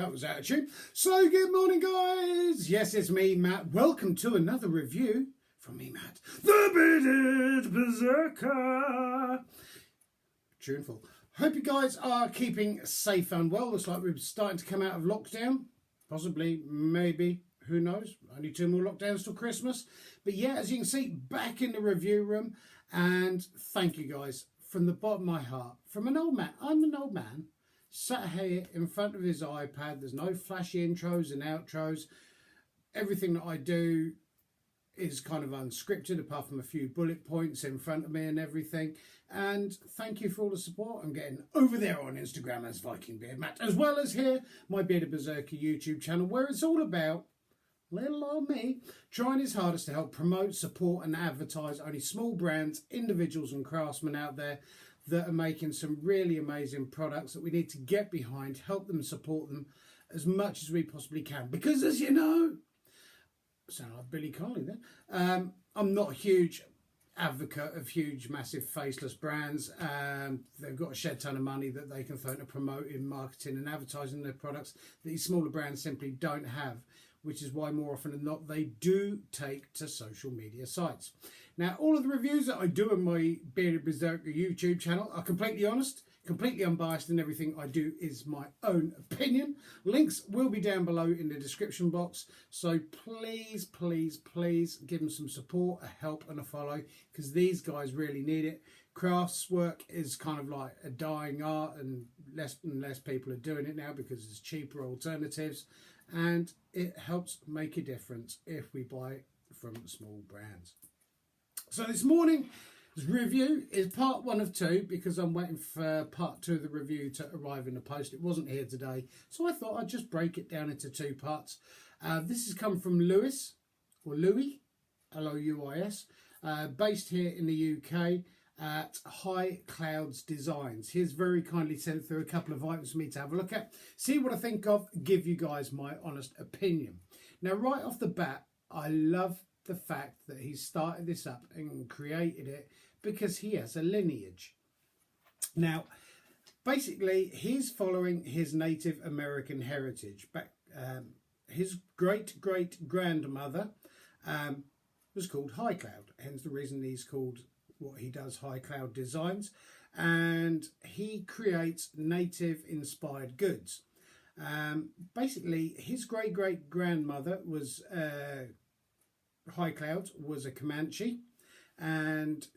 that was out of tune. So good morning, guys. Yes, it's me, Matt. Welcome to another review from me, Matt, the Bearded Berserker. Tuneful. Hope you guys are keeping safe and well. Looks like we're starting to come out of lockdown. Possibly, maybe, who knows? Only 2 more lockdowns till Christmas. But yeah, as you can see, back in the review room. And thank you guys from the bottom of my heart. From an old man. I'm an old man. Sat here in front of his iPad. There's no flashy intros and outros. Everything that I do is kind of unscripted, apart from a few bullet points in front of me and everything. And thank you for all the support I'm getting over there on Instagram as Viking Beard Matt, as well as here, my Bearded Berserker YouTube channel, where it's all about little old me trying his hardest to help promote, support and advertise only small brands, individuals and craftsmen out there that are making some really amazing products that we need to get behind, help them, support them as much as we possibly can. Because as you know, sound like Billy Connolly there, I'm not a huge advocate of huge, massive, faceless brands. They've got a shed ton of money that they can throw into promoting, marketing and advertising their products that these smaller brands simply don't have, which is why more often than not they do take to social media sites. Now, all of the reviews that I do on my Bearded Berserker YouTube channel are completely honest, completely unbiased, and everything I do is my own opinion. Links will be down below in the description box, so please, please, please give them some support, a help and a follow, because these guys really need it. Crafts work is kind of like a dying art, and less people are doing it now because there's cheaper alternatives, and it helps make a difference if we buy from small brands. So this morning's review is part 1 of 2 because I'm waiting for part 2 of the review to arrive in the post. It wasn't here today, so I thought I'd just break it down into 2 parts. This has come from Louis, L-O-U-I-S, based here in the UK at Highcloud Designs. He's very kindly sent through a couple of items for me to have a look at, see what I think of, give you guys my honest opinion. Now, right off the bat, I love the fact that he started this up and created it because he has a lineage. Now, basically, he's following his Native American heritage. His great-great-grandmother was called Highcloud, hence the reason he's called what he does, Highcloud Designs, and he creates native-inspired goods. Basically, his great-great-grandmother was Highcloud was a Comanche, and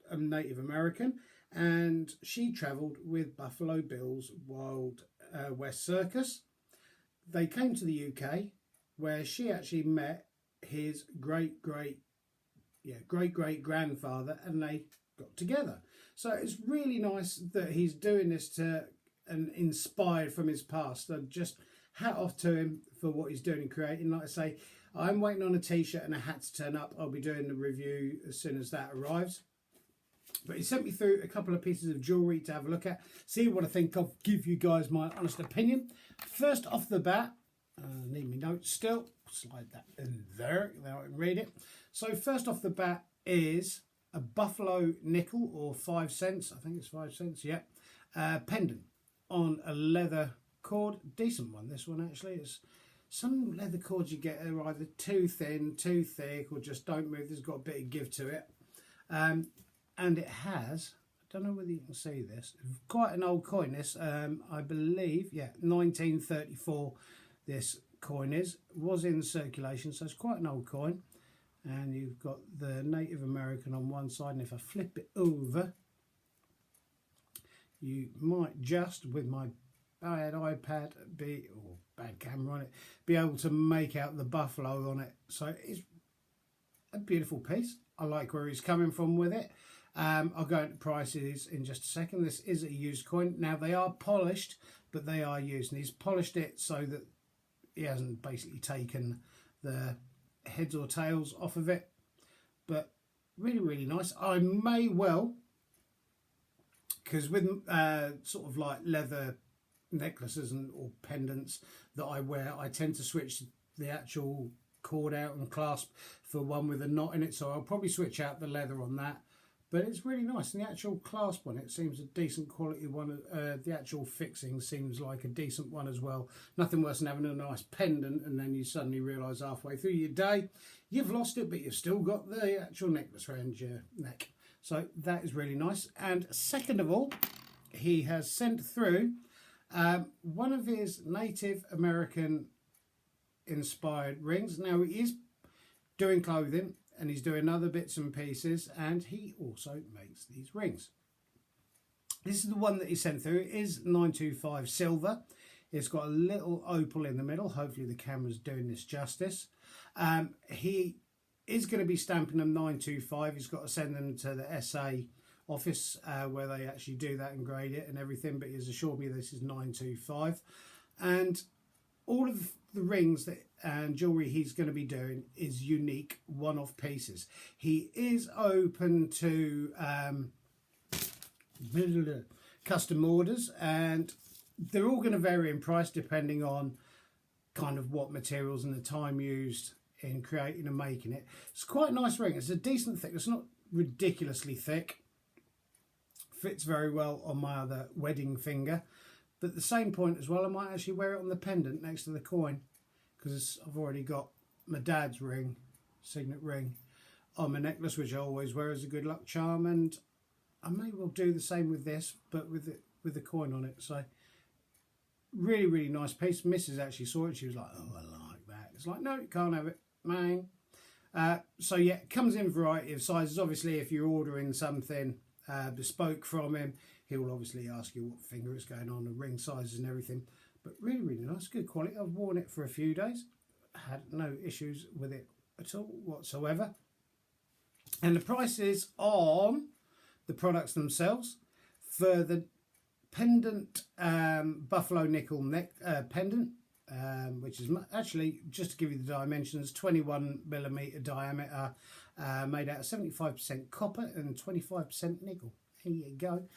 a Native American, and she travelled with Buffalo Bill's Wild West Circus. They came to the UK, where she actually met his great-great-grandfather, and they got together. So it's really nice that he's doing this to and inspired from his past. So just hat off to him for what he's doing and creating. Like I say, I'm waiting on a t-shirt and a hat to turn up. I'll be doing the review as soon as that arrives. But he sent me through a couple of pieces of jewellery to have a look at, see what I think of, give you guys my honest opinion. First off the bat, need me notes still, slide that in there, now I can read it. So first off the bat is a buffalo nickel, or 5 cents, I think it's 5 cents, yeah, pendant on a leather cord, decent one this one actually. It's some leather cords you get are either too thin, too thick, or just don't move. There's got a bit of give to it. And it has, I don't know whether you can see this, quite an old coin this, I believe, yeah, 1934 this coin was in circulation, so it's quite an old coin. And you've got the Native American on one side, and if I flip it over, you might just, with my bad iPad, or bad camera on it, be able to make out the buffalo on it. So it's a beautiful piece. I like where he's coming from with it. I'll go into prices in just a second. This is a used coin. Now, they are polished, but they are used, and he's polished it so that he hasn't basically taken the heads or tails off of it. But really, really nice. I may well, because with sort of like leather necklaces or pendants that I wear, I tend to switch the actual cord out and clasp for one with a knot in it, so I'll probably switch out the leather on that. but it's really nice. And the actual clasp on it seems a decent quality one. The actual fixing seems like a decent one as well. Nothing worse than having a nice pendant and then you suddenly realise halfway through your day you've lost it, but you've still got the actual necklace around your neck. So that is really nice. And second of all, he has sent through one of his Native American inspired rings. Now he is doing clothing and he's doing other bits and pieces, and he also makes these rings. This is the one that he sent through. It is 925 silver. It's got a little opal in the middle. Hopefully the camera's doing this justice. He is going to be stamping them 925. He's got to send them to the SA office where they actually do that and grade it and everything, but he's assured me this is 925. And all of the rings that and jewellery he's going to be doing is unique one-off pieces. He is open to custom orders, and they're all going to vary in price depending on kind of what materials and the time used in creating and making it. It's quite a nice ring. It's a decent thickness, it's not ridiculously thick. Fits very well on my other wedding finger. But at the same point as well, I might actually wear it on the pendant next to the coin, because I've already got my dad's ring, signet ring, on my necklace, which I always wear as a good luck charm, and I may well do the same with this, but with the coin on it. So really, really nice piece. Mrs. actually saw it. She was like, "Oh, I like that." It's like, no, you can't have it, man. So yeah, it comes in a variety of sizes. Obviously, if you're ordering something bespoke from him, he will obviously ask you what finger it's going on, the ring sizes and everything. But really, really nice, good quality. I've worn it for a few days. Had no issues with it at all whatsoever. And the prices on the products themselves for the pendant buffalo nickel neck pendant, which is actually, just to give you the dimensions, 21mm diameter, made out of 75% copper and 25% nickel. Here you go.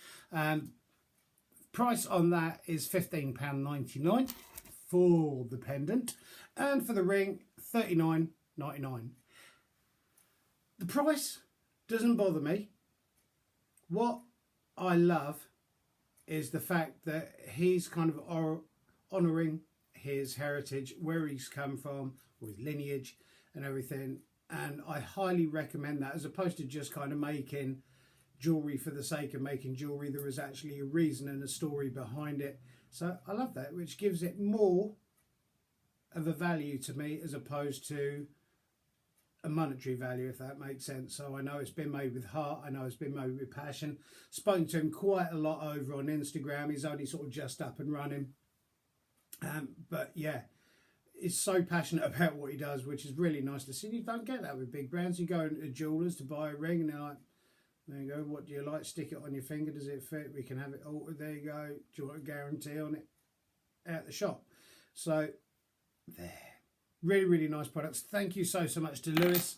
Price on that is £15.99 for the pendant, and for the ring £39.99. The price doesn't bother me. What I love is the fact that he's kind of honouring his heritage, where he's come from, or his lineage and everything, and I highly recommend that, as opposed to just kind of making jewellery for the sake of making jewellery. There is actually a reason and a story behind it. So I love that, which gives it more of a value to me as opposed to a monetary value, if that makes sense. So I know it's been made with heart. I know it's been made with passion. Spoken to him quite a lot over on Instagram. He's only sort of just up and running. But yeah, he's so passionate about what he does, which is really nice to see. You don't get that with big brands. You go into jewellers to buy a ring and they're like, there you go, what do you like? Stick it on your finger, does it fit? We can have it altered, there you go. Do you want a guarantee on it? At the shop. So, there. Really, really nice products. Thank you so much to Lewis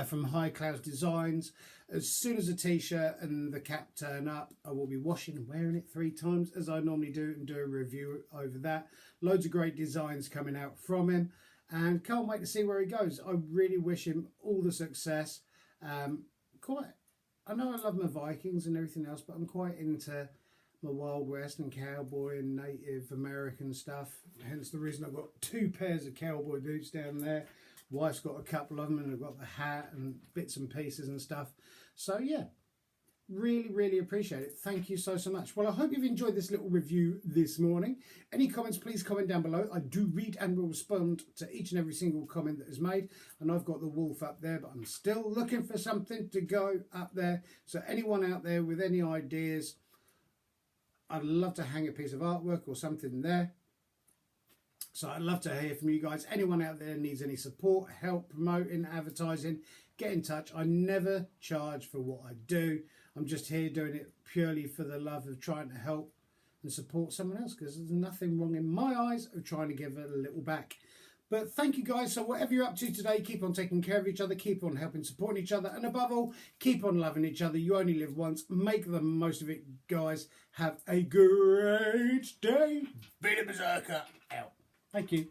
from Highcloud Designs. As soon as the t-shirt and the cap turn up, I will be washing and wearing it 3 times, as I normally do, and do a review over that. Loads of great designs coming out from him, and can't wait to see where he goes. I really wish him all the success. I know I love my Vikings and everything else, but I'm quite into my Wild West and cowboy and Native American stuff. Hence the reason I've got 2 pairs of cowboy boots down there. Wife's got a couple of them, and I've got the hat and bits and pieces and stuff. So yeah, really, really appreciate it. Thank you so much. Well, I hope you've enjoyed this little review this morning. Any comments, please comment down below. I do read and will respond to each and every single comment that is made. And I've got the wolf up there, but I'm still looking for something to go up there. So anyone out there with any ideas, I'd love to hang a piece of artwork or something there. So I'd love to hear from you guys. Anyone out there needs any support, help, promoting, advertising, get in touch. I never charge for what I do. I'm just here doing it purely for the love of trying to help and support someone else, because there's nothing wrong in my eyes of trying to give it a little back. But thank you guys. So whatever you're up to today, keep on taking care of each other, keep on helping, supporting each other, and above all, keep on loving each other. You only live once. Make the most of it, guys. Have a great day. Be the Berserker out. Thank you.